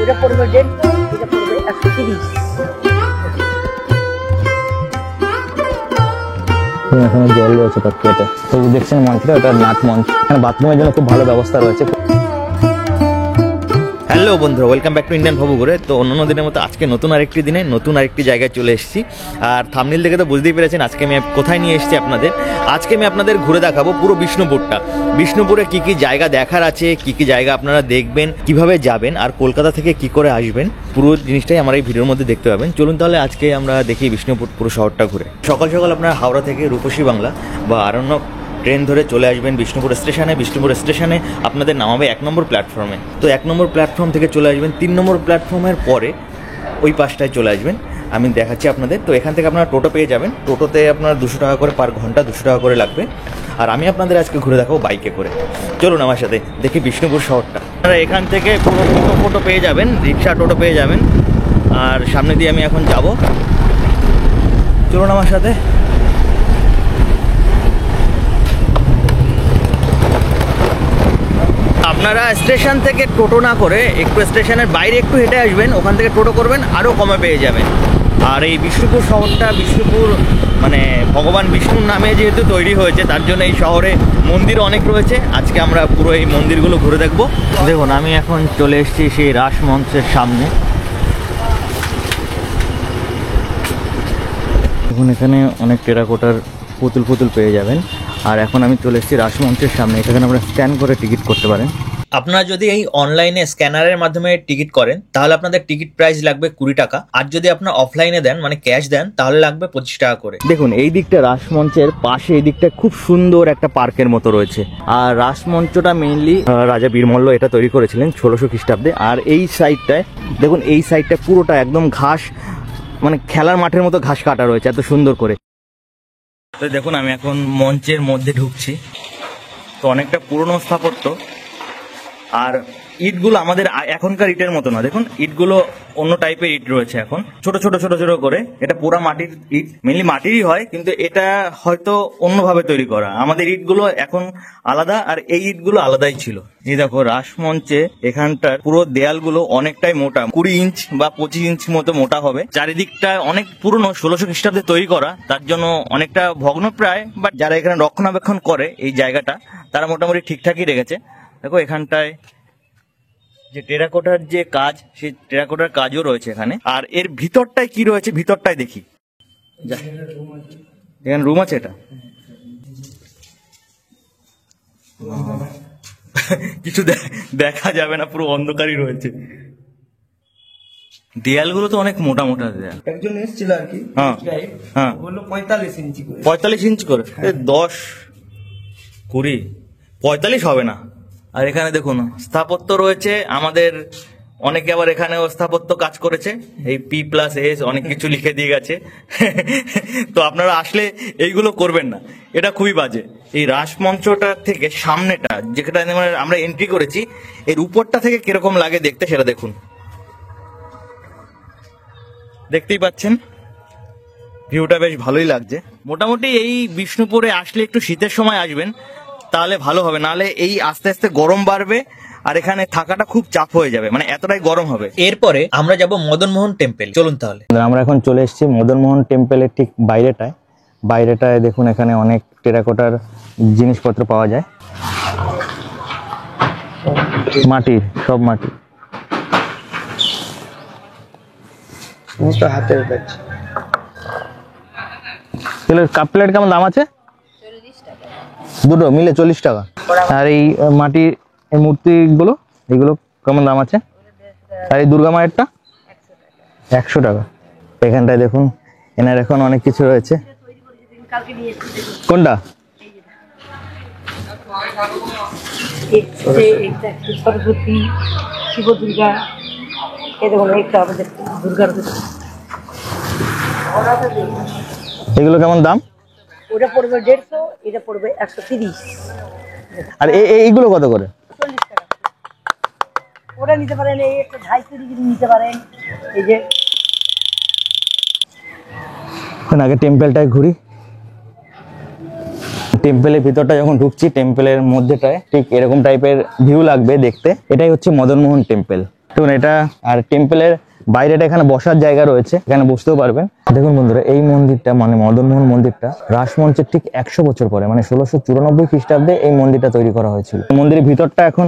ওটা পড়বে 150, এটা পড়বে 130। এখানে জল রয়েছে ট্যাপেতে, তো দেখছেন মঞ্চটা, ওটা নাট মঞ্চ। এখানে বাথরুমের জন্য খুব ভালো ব্যবস্থা রয়েছে। হ্যালো বন্ধুরা, ওয়েলকাম ব্যাক টু ইন্ডিয়ান ভবু ঘুরে। তো অন্যান্য দিনের মতো আজকে নতুন আরেকটি দিনে নতুন আরেকটি জায়গায় চলে এসেছি। আর থাম্বনেল দেখে তো বুঝতেই পেরেছেন আজকে আমি কোথায় নিয়ে এসেছি আপনাদের। আজকে আমি আপনাদের ঘুরে দেখাবো পুরো বিষ্ণুপুরটা। বিষ্ণুপুরে কি কি জায়গা দেখার আছে, কি কি জায়গা আপনারা দেখবেন, কিভাবে যাবেন, আর কলকাতা থেকে কি করে আসবেন, পুরো জিনিসটাই আমার এই ভিডিওর মধ্যে দেখতে পাবেন। চলুন তাহলে আজকে আমরা দেখি বিষ্ণুপুর পুরো শহরটা ঘুরে। সকাল সকাল আপনারা হাওড়া থেকে রূপসী বাংলা বা আরণ্যক ট্রেন ধরে চলে আসবেন বিষ্ণুপুর স্টেশনে। বিষ্ণুপুর স্টেশনে আপনাদের নামাবে 1 নম্বর প্ল্যাটফর্মে। তো 1 নম্বর প্ল্যাটফর্ম থেকে চলে আসবেন 3 নম্বর প্ল্যাটফর্মের পরে ওই পাশটায় চলে আসবেন। আমি দেখাচ্ছি আপনাদের। তো এখান থেকে আপনারা টোটো পেয়ে যাবেন। টোটোতে আপনার 200 টাকা করে পার ঘন্টা, 200 টাকা করে লাগবে। আর আমি আপনাদের আজকে ঘুরে দেখাবো বাইকে করে। চলুন আমার সাথে দেখি বিষ্ণুপুর শহরটা। আপনারা এখান থেকে পুরো টোটো পেয়ে যাবেন, রিক্সা টোটো পেয়ে যাবেন। আর সামনে দিয়ে আমি এখন যাব, চলুন আমার সাথে। আপনারা স্টেশন থেকে টোটো না করে একটু স্টেশনের বাইরে একটু হেঁটে আসবেন, ওখান থেকে টোটো করবেন, আরও কমে পেয়ে যাবেন। আর এই বিষ্ণুপুর শহরটা, বিষ্ণুপুর মানে ভগবান বিষ্ণুর নামে যেহেতু তৈরি হয়েছে, তার জন্য এই শহরে মন্দির অনেক রয়েছে। আজকে আমরা পুরো এই মন্দিরগুলো ঘুরে দেখব। দেখুন আমি এখন চলে এসেছি সেই রাসমঞ্চের সামনে। দেখুন এখানে অনেক টেরাকোটার পুতুল পেয়ে যাবেন। আর এখন আমি চলে এসেছি রাসমঞ্চের সামনে। এখানে আপনারা স্ক্যান করে টিকিট করতে পারেন। আপনারা যদি এই অনলাইনে স্ক্যানারের মাধ্যমে টিকিট করেন তাহলে আপনাদের টিকিট প্রাইস লাগবে 20 টাকা। আর যদি আপনারা অফলাইনে দেন মানে ক্যাশ দেন তাহলে লাগবে 25 টাকা করে। দেখুন এই দিকটা রাসমঞ্চের পাশে, এই দিকটা খুব সুন্দর একটা পার্কের মতো রয়েছে। আর রাসমঞ্চটা মেইনলি রাজা বীরমল্ল এটা তৈরি করেছিলেন 1600 খ্রিস্টাব্দে। আর এই সাইডটায় দেখুন, এই সাইডটা পুরোটা একদম ঘাস, মানে খেলার মাঠের মতো ঘাস কাটা রয়েছে এত সুন্দর করে। তো দেখুন আমি এখন মঞ্চের মধ্যে ঢুকছি। তো অনেকটা পুরনো স্থাপত্য। আর ইটগুলো আমাদের এখনকার ইটের মতো না। দেখুন ইটগুলো অন্য টাইপের ইট রয়েছে এখন, ছোট ছোট ছোট ছোট করে। এটা পুরা মাটির ইট, মেনলি মাটিরই হয়, কিন্তু এটা হয়তো অন্যভাবে তৈরি করা। আমাদের ইটগুলো এখন আলাদা, আর এই ইটগুলো আলাদাই ছিল। এই দেখো রাসমঞ্চে এখানটার পুরো দেয়ালগুলো অনেকটাই মোটা, 20 ইঞ্চ বা 25 ইঞ্চ মতো মোটা হবে। চারিদিকটা অনেক পুরনো, 1600 খ্রিস্টাব্দে তৈরি করা, তার জন্য অনেকটা ভগ্নপ্রায়। বাট যারা এখানে রক্ষণাবেক্ষণ করে এই জায়গাটা, তারা মোটামুটি ঠিকঠাকই রেখেছে। দেখো এখানটায় যে টেরাকোটার যে কাজ, সেই টেরাকোটার কাজও রয়েছে এখানে। আর এর ভিতরটায় কি রয়েছে, ভিতরটায় দেখি। এখানে রুম আছে, এটা কিছু দেখা যাবে না, পুরো অন্ধকারই রয়েছে। দেয়ালগুলো তো অনেক মোটা মোটা দেয়াল। একজন এসেছিল আর কি, হ্যাঁ বললো 45 ইঞ্চি করে। 45 ইঞ্চ করে? 10 20 45 হবে না। আর এখানে দেখুন স্থাপত্য রয়েছে আমাদের, অনেকে আবার এখানেও স্থাপত্য কাজ করেছে। এই P+S অনেক কিছু লিখে দিয়ে গেছে। তো আপনারা আসলে এইগুলো করবেন না, এটা খুবই বাজে। এই রাসমঞ্চটা থেকে সামনেটা যেটা আমরা এন্ট্রি করেছি, এর উপরটা থেকে কিরকম লাগে দেখতে সেটা দেখুন। দেখতেই পাচ্ছেন ভিউটা বেশ ভালোই লাগছে। মোটামুটি এই বিষ্ণুপুরে আসলে একটু শীতের সময় আসবেন, তাহলে ভালো হবে। নাহলে এই আস্তে আস্তে গরম বাড়বে, আর এখানে থাকাটা খুব চাপ হয়ে যাবে, মানে এতটাই গরম হবে। এরপরে আমরা যাব মদনমোহন টেম্পল। চলুন তাহলে। আমরা এখন চলে এসেছি মদনমোহন টেম্পলের ঠিক বাইরেটায় দেখুন এখানে অনেক টেরাকোটার জিনিসপত্র পাওয়া যায়। মাটির, সব মাটি। হাতের কাজ। কাপ প্লেট কেমন দাম আছে? 40 টাকা। দুটো মিলে 40 টাকা। আর এই মাটির এই মূর্তিগুলো, এগুলো কেমন দাম আছে? আর এই দুর্গা মায়েরটা 100 টাকা। এখানটায় দেখুন এনার এখন অনেক কিছু রয়েছে। কোনটা? সরস্বতী, শিব দুর্গা, এই দেখুন একটা আমাদের দুর্গার। এগুলো কেমন দাম? ওটা পড়বে 150, এটা পড়বে 130। আর এইগুলো কত করে? 40 টাকা। ওটা নিতে পারেন, এই একটা 250 ডিগ্রি নিতে পারেন। এই যে আগে টেম্পলটায় ঘুরি। টেম্পলের ভিতরটা যখন ঢুকছি, টেম্পলের মধ্যেটায় ঠিক এরকম টাইপের ভিউ লাগবে দেখতে। এটাই হচ্ছে মদনমোহন টেম্পল। দেখুন এটা, আর টেম্পলের বাইরেটা এখানে বসার জায়গা রয়েছে, এখানে বসতেও পারবেন। দেখুন বন্ধুরা, এই মন্দিরটা মানে মদনমোহন মন্দিরটা রাসমঞ্চের ঠিক 100 বছর পরে মানে 1694 খ্রিস্টাব্দে এই মন্দিরটা তৈরি করা হয়েছিল। মন্দিরের ভিতরটা এখন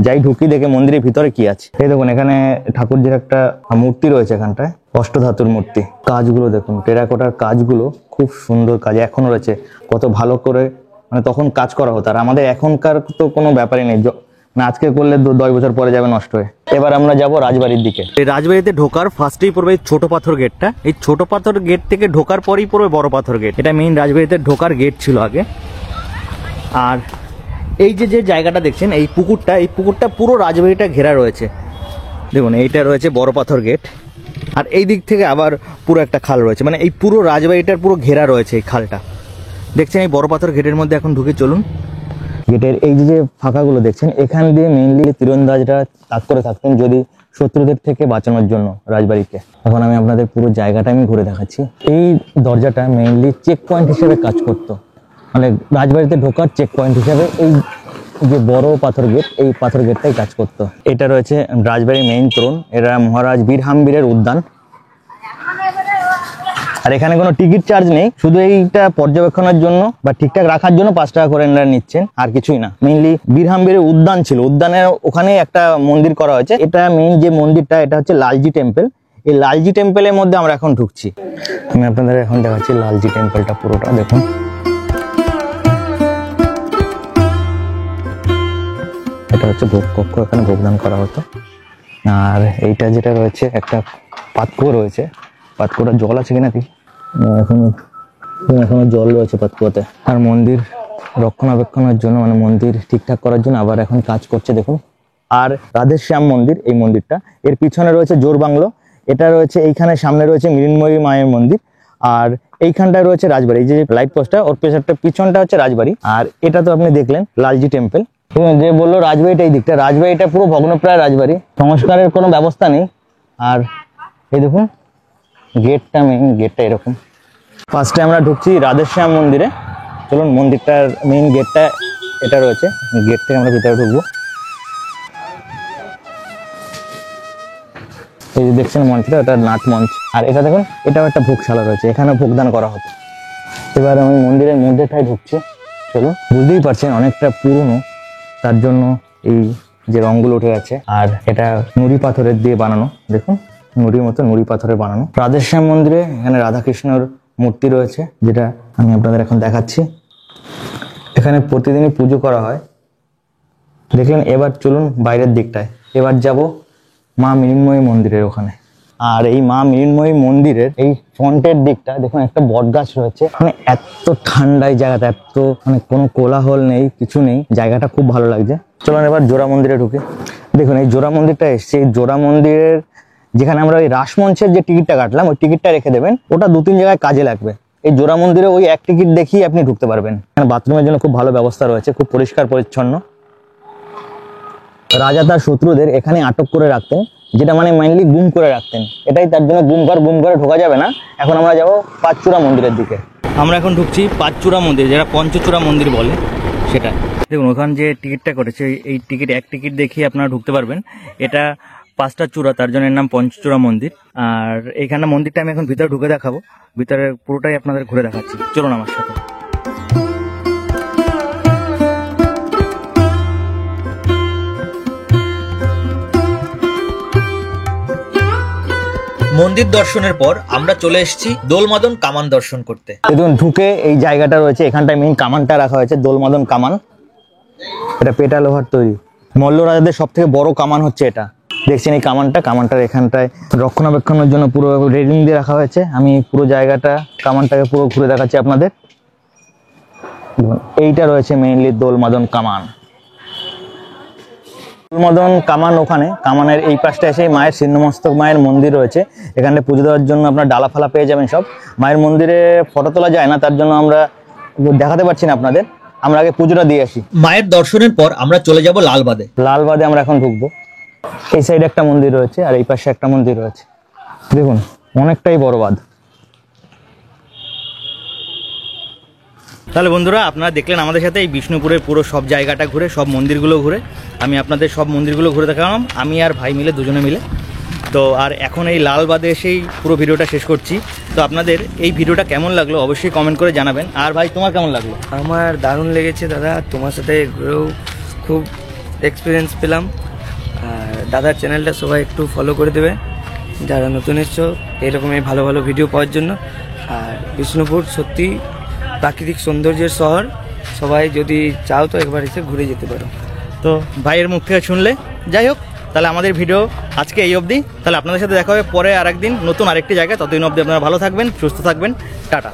যাই ঢুকি দেখে মন্দিরের ভিতরে কি আছে। এই দেখুন এখানে ঠাকুরজির একটা মূর্তি রয়েছে, এখানটায় অষ্টধাতুর মূর্তি। কাজগুলো দেখুন, টেরাকোটার কাজগুলো খুব সুন্দর কাজ এখনো রয়েছে, কত ভালো করে মানে তখন কাজ করা হতো। আর আমাদের এখনকার তো কোনো ব্যাপারই নেই, না আজকে করলে 10 বছর পরে যাবে নষ্ট হয়ে। এবার আমরা যাব রাজবাড়ির দিকে। এই রাজবাড়িতে ঢোকার ফার্স্টেই পড়বে ছোট পাথর গেটটা। এই ছোট পাথর গেট থেকে ঢোকার পরেই পড়বে বড় পাথর গেট। এটা মেইন রাজবাড়িতে ঢোকার গেট ছিল আগে। আর এই যে জায়গাটা দেখছেন, এই পুকুরটা পুরো রাজবাড়িটা ঘেরা রয়েছে। দেখুন এইটা রয়েছে বড় পাথর গেট, আর এই দিক থেকে আবার পুরো একটা খাল রয়েছে, মানে এই পুরো রাজবাড়িটার পুরো ঘেরা রয়েছে এই খালটা। দেখছেন এই বড় পাথর গেটের মধ্যে এখন ঢুকে চলুন। গেটের এই যে ফাঁকাগুলো দেখছেন, এখান দিয়ে মেইনলি তীরন্দাজরা তাক করে থাকতেন যদি শত্রুদের থেকে বাঁচানোর জন্য রাজবাড়িকে। এখন আমি আপনাদের পুরো জায়গাটা আমি ঘুরে দেখাচ্ছি। এই দরজাটা মেইনলি চেক পয়েন্ট হিসেবে কাজ করতো, মানে রাজবাড়িতে ঢোকার চেক পয়েন্ট হিসেবে এই যে বড় পাথর গেট, এই পাথর গেটটাই কাজ করতো। এটা রয়েছে রাজবাড়ির মেইন তোরণ, এরা মহারাজ বীরহাম্বীরের উদ্যান। আর এখানে কোনো টিকিট চার্জ নেই, শুধু এইটা পর্যবেক্ষণের জন্য বা ঠিকঠাক রাখার জন্য 5 টাকা করে এনারা নিচ্ছেন, আর কিছুই না। মেইনলি বীরহাম্বীরের উদ্যান ছিল, উদ্যানের ওখানে একটা মন্দির করা হয়েছে। এটা মেইন যে মন্দিরটা, এটা হচ্ছে লালজি টেম্পল। এই লালজি টেম্পলের মধ্যে আমরা এখন ঢুকছি। আমি আপনাদের এখন দেখাচ্ছি লালজি টেম্পলটা পুরোটা দেখুন। এটা হচ্ছে ভোগ কক্ষ, এখানে ভোগদান করা হতো। আর এইটা যেটা রয়েছে একটা পাতকুয়ো রয়েছে, পাতকুয়োটা জল আছে কিনা কি এখনো জল রয়েছে পাতকুয়োতে। আর মন্দির রক্ষণাবেক্ষণের জন্য মানে মন্দির ঠিকঠাক করার জন্য আবার এখন কাজ করছে দেখুন। আর রাধেশ্যাম মন্দির, এই মন্দিরটা এর পিছনে রয়েছে জোর বাংলো, এটা রয়েছে এইখানে সামনে রয়েছে মৃন্ময়ী মায়ের মন্দির, আর এইখানটায় রয়েছে রাজবাড়ি। এই যে লাইট পোস্টটা ওর পেছনটা পিছনটা হচ্ছে রাজবাড়ি। আর এটা তো আপনি দেখলেন লালজি টেম্পল। যে বললো রাজবাড়িটা এই দিকটা, রাজবাড়িটা পুরো ভগ্নপ্রায় রাজবাড়ি, সংস্কারের কোনো ব্যবস্থা নেই। আর এই দেখুন গেটটা, মেইন গেটটা এরকম। ফার্স্টে আমরা ঢুকছি রাধেশ্যাম মন্দিরে, চলুন। মন্দিরটার মেইন গেটটা এটা রয়েছে, গেট থেকে আমরা ভিতরে ঢুকবো। এই যে দেখছেন মঞ্চটা, এটা নাট মঞ্চ। আর এটা দেখুন, এটাও একটা ভোগশালা রয়েছে, এখানে ভোগদান করা হতো। এবার আমি মন্দিরের মধ্যেটাই ঢুকছি, চলুন। বুঝতেই পারছেন অনেকটা পুরনো, তার জন্য এই যে রঙগুলো উঠে গেছে। আর এটা নুড়ি পাথরের দিয়ে বানানো, দেখুন নুড়ির মতো নুড়ি পাথরে বানানো। রাধেশ্যাম মন্দিরে এখানে রাধাকৃষ্ণর মূর্তি রয়েছে, যেটা আমি আপনাদের এখন দেখাচ্ছি। এখানে প্রতিদিনই পুজো করা হয়, দেখলেন। এবার চলুন বাইরের দিকটায়, এবার যাব মা মৃন্ময়ী মন্দিরের ওখানে। আর এই মা মৃন্ময়ী মন্দিরের এই ফ্রন্টের দিকটা দেখুন, একটা বট গাছ রয়েছে। মানে এত ঠান্ডায় জায়গাটা, এত মানে কোনো কোলাহল নেই, কিছু নেই, জায়গাটা খুব ভালো লাগছে। চলুন এবার জোড়া মন্দিরে ঢুকে দেখুন। এই জোড়া মন্দিরটা এসছে, এই জোড়া মন্দিরের যেখানে আমরা ওই রাসমঞ্চের যে টিকিটটা কাটলাম, ওই টিকিটটা রেখে দেবেন, ওটা 2-3 জায়গায় কাজে লাগবে। এই জোড়া মন্দিরে ওই এক টিকিট দেখিয়ে আপনি ঢুকতে পারবেন। এখানে বাথরুমের জন্য খুব ভালো ব্যবস্থা রয়েছে, খুব পরিষ্কার পরিচ্ছন্ন। রাজা তার শত্রুদের এখানে আটক করে রাখতেন, যেটা মানে মেইনলি গুম করে রাখতেন, এটাই তার জন্য গুম ঘরে ঢোকা যাবে না। এখন আমরা যাব পাঁচচূড়া মন্দিরের দিকে। আমরা এখন ঢুকছি পাঁচচূড়া মন্দির, যেটা পঞ্চচূড়া মন্দির বলে সেটা। দেখুন ওখানে যে টিকিটটা করেছে, এই টিকিট এক টিকিট দেখিয়ে আপনারা ঢুকতে পারবেন। এটা 5টা চূড়া, তার জন্য এর নাম পঞ্চচূড়া মন্দির। আর এইখানে মন্দিরটা আমি এখন ভিতরে ঢুকে দেখাবো, ভিতরে পুরোটাই আপনাদের ঘুরে দেখাচ্ছি, চলুন আমার সাথে। মন্দির দর্শনের পর আমরা চলে এসেছি দোলমাদন কামান দর্শন করতে। দেখুন ঢুকে এই জায়গাটা রয়েছে, এখানটায় মেইন কামানটা রাখা হয়েছে, দোলমাদন কামান। এটা পেটা লোহার তৈরি, মল্ল রাজাদের সব থেকে বড় কামান হচ্ছে এটা। দেখছেন এই কামানটার এখানটায় রক্ষণাবেক্ষণের জন্য পুরো রেলিং দিয়ে রাখা হয়েছে। আমি পুরো জায়গাটা কামানটাকে পুরো ঘুরে দেখাচ্ছি আপনাদের। এইটা রয়েছে মেইনলি দোলমাদন কামান। দোলমাদন কামান ওখানে, কামানের এই পাশটা এসে মায়ের ছিন্নমস্তক মায়ের মন্দির রয়েছে, এখানে পুজো দেওয়ার জন্য আপনার ডালা ফালা পেয়ে যাবেন সব। মায়ের মন্দিরে ফটো তোলা যায় না, তার জন্য আমরা দেখাতে পারছি না আপনাদের। আমরা আগে পুজোটা দিয়ে আসি। মায়ের দর্শনের পর আমরা চলে যাব লালবাদে। লালবাদে আমরা এখন ঢুকবো। এই সাইডে একটা মন্দির রয়েছে আর এই পাশে একটা মন্দির রয়েছে, দেখুন অনেকটাই বড় বাঁধ। তাহলে বন্ধুরা আপনারা দেখলেন আমাদের সাথে এই বিষ্ণুপুরের পুরো সব জায়গাটা ঘুরে, সব মন্দিরগুলো ঘুরে। আমি আপনাদের সব মন্দিরগুলো ঘুরে দেখালাম, আমি আর ভাই মিলে, দুজনে মিলে। তো আর এখন এই লালবাদে এসেই পুরো ভিডিওটা শেষ করছি। তো আপনাদের এই ভিডিওটা কেমন লাগলো অবশ্যই কমেন্ট করে জানাবেন। আর ভাই তোমার কেমন লাগলো? আমার দারুণ লেগেছে দাদা, তোমার সাথে ঘুরেও খুব এক্সপিরিয়েন্স পেলাম। আর দাদার চ্যানেলটা সবাই একটু ফলো করে দেবে যারা নতুন এসছো এরকমই ভালো ভালো ভিডিও পাওয়ার জন্য। আর বিষ্ণুপুর সত্যি প্রাকৃতিক সৌন্দর্যের শহর, সবাই যদি চাও তো একবার এসে ঘুরে যেতে পারো। তো ভাইয়ের মুখ থেকে শুনলে। যাই হোক, তাহলে আমাদের ভিডিও আজকে এই অবধি। তাহলে আপনাদের সাথে দেখা হবে পরে আরেকদিন নতুন আরেকটি জায়গায়। ততদিন অবধি আপনারা ভালো থাকবেন, সুস্থ থাকবেন। টাটা।